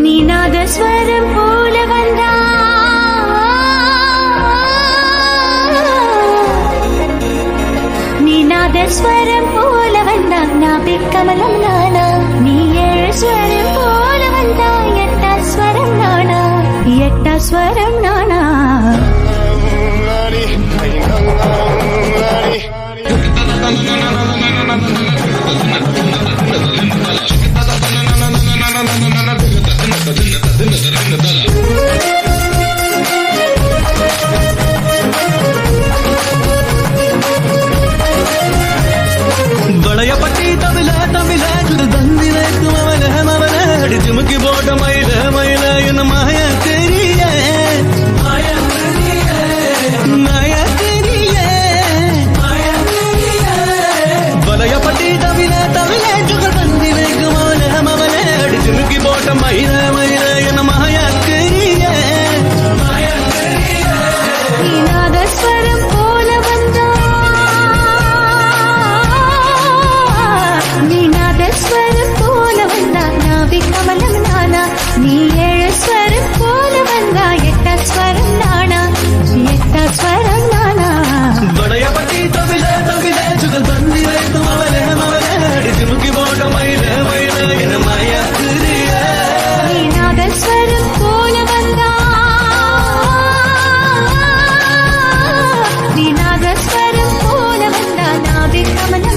நீநாதஸ்வரம் போல வந்தா நீநாதஸ்வரம் போல வந்தா நாபிக்கமலம் நானா நீ ஏழு ஸ்வரம் போல வந்தா எட்டாஸ்வரம் நானா எட்டாஸ்வரம் நானா பழையப்பட்டி தமிழ தமிழ தந்திரக்கும் அவன அவன அடிச்சு முக்கி போட்ட மயில மயில என்ன மாய தெரிய மாய தெரிய பழையப்பட்டி தமிழ தமிழ தந்திரக்கும் அவன அவன அடிச்சு முக்கி போட்ட மயில மயில என்ன மாய தெரிய நீநாதஸ்வரம் போல வந்தா நீநாதஸ்வரம் போல வந்தா நாபிக்கமலம் நானா நீ ஏழு ஸ்வரம் போல வந்தா எட்டாஸ்வரம் நானா எட்டாஸ்வரம் நானா பழையப்பட்டி தமிழ தமிழ தந்திரக்கும் அவன அவன அடிச்சு முக்கி போட்ட மயில மயில என்ன மாய தெரிய நீநாதஸ்வரம் போல வந்தா நீநாதஸ்வரம் போல வந்தா நாபிக்கமலம்